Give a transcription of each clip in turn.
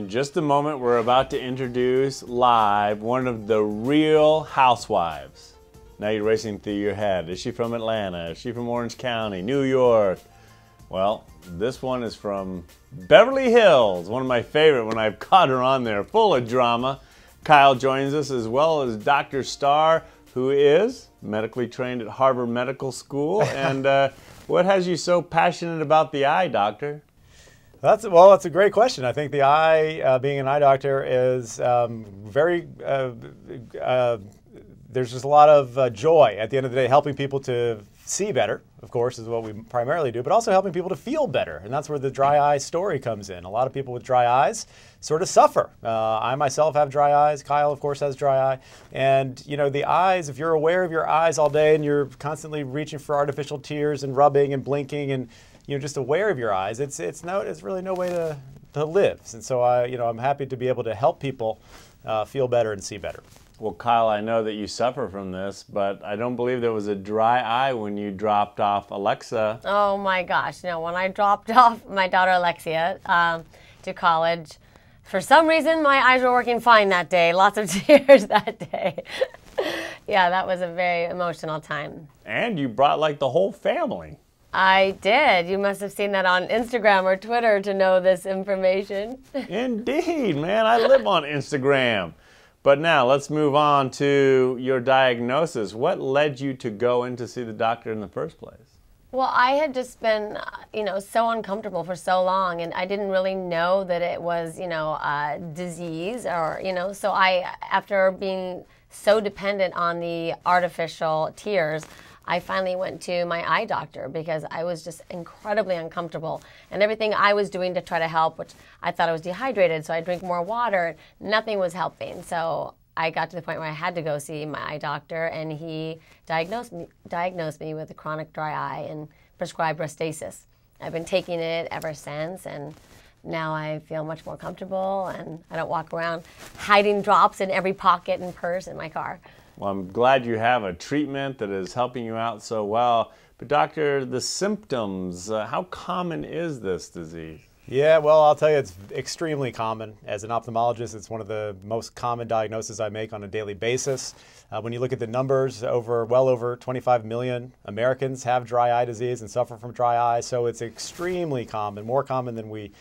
In just a moment, we're about to introduce live one of the Real Housewives. Now you're racing through your head. Is she from Atlanta? Is she from Orange County, New York? Well, this one is from Beverly Hills, one of my favorite when I've caught her on there, full of drama. Kyle joins us, as well as Dr. Starr, who is medically trained at Harvard Medical School. And what has you so passionate about the eye, doctor? That's a great question. I think the eye, being an eye doctor, is there's just a lot of joy at the end of the day, helping people to see better, of course, is what we primarily do, but also helping people to feel better. And that's where the dry eye story comes in. A lot of people with dry eyes sort of suffer. I myself have dry eyes. Kyle, of course, has dry eye. And, you know, the eyes, if you're aware of your eyes all day and you're constantly reaching for artificial tears and rubbing and blinking and, you know, just aware of your eyes, it's really no way to live. And so I'm happy to be able to help people feel better and see better. Well, Kyle, I know that you suffer from this, but I don't believe there was a dry eye when you dropped off Alexa. Oh my gosh, no, when I dropped off my daughter Alexia to college, for some reason my eyes were working fine that day, lots of tears that day. Yeah, that was a very emotional time. And you brought like the whole family. I did. You must have seen that on Instagram or Twitter to know this information. Indeed, man, I live on Instagram. But now let's move on to your diagnosis. What led you to go in to see the doctor in the first place? Well, I had just been, so uncomfortable for so long, and I didn't really know that it was, a disease or, so after being so dependent on the artificial tears, I finally went to my eye doctor because I was just incredibly uncomfortable. And everything I was doing to try to help, which I thought I was dehydrated, so I drink more water, nothing was helping. So I got to the point where I had to go see my eye doctor, and he diagnosed me with a chronic dry eye and prescribed Restasis. I've been taking it ever since, and now I feel much more comfortable, and I don't walk around hiding drops in every pocket and purse in my car. Well, I'm glad you have a treatment that is helping you out so well. But doctor, the symptoms, how common is this disease? Yeah, well, I'll tell you, it's extremely common. As an ophthalmologist, it's one of the most common diagnoses I make on a daily basis. When you look at the numbers, well over 25 million Americans have dry eye disease and suffer from dry eye. So it's extremely common, more common than we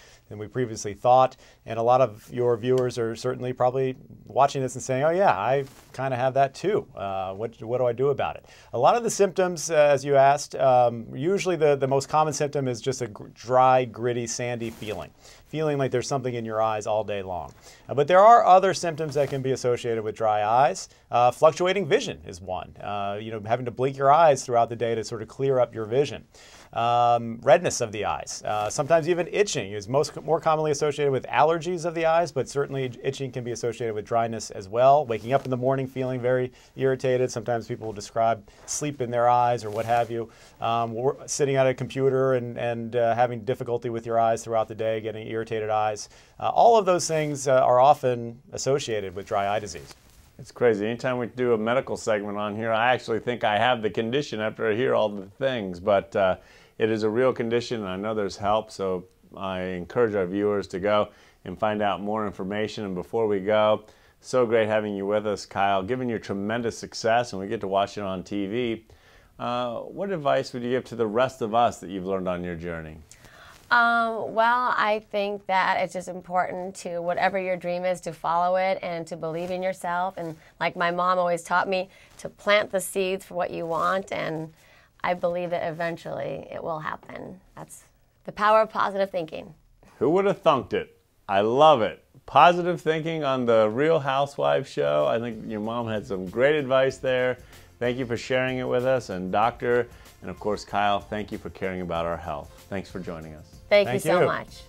previously thought. And a lot of your viewers are certainly probably watching this and saying, oh yeah, I kind of have that too. What do I do about it? A lot of the symptoms, as you asked, usually the most common symptom is just a dry, gritty, sandy feeling like there's something in your eyes all day long. But there are other symptoms that can be associated with dry eyes. Fluctuating vision is one. Having to blink your eyes throughout the day to sort of clear up your vision. Redness of the eyes. Sometimes even itching is more commonly associated with allergies of the eyes, but certainly itching can be associated with dryness as well. Waking up in the morning feeling very irritated. Sometimes people will describe sleep in their eyes or what have you. Sitting at a computer and having difficulty with your eyes throughout the day, getting irritated eyes. All of those things are often associated with dry eye disease. It's crazy. Anytime we do a medical segment on here, I actually think I have the condition after I hear all the things. But it is a real condition, and I know there's help, so I encourage our viewers to go and find out more information. And before we go, so great having you with us, Kyle. Given your tremendous success, and we get to watch it on TV, what advice would you give to the rest of us that you've learned on your journey? Well, I think that it's just important to, whatever your dream is, to follow it and to believe in yourself. And like my mom always taught me, to plant the seeds for what you want. And I believe that eventually it will happen. That's the power of positive thinking. Who would have thunked it? I love it. Positive thinking on the Real Housewives show. I think your mom had some great advice there. Thank you for sharing it with us. And Doctor, and of course Kyle, thank you for caring about our health. Thanks for joining us. Thank you so much.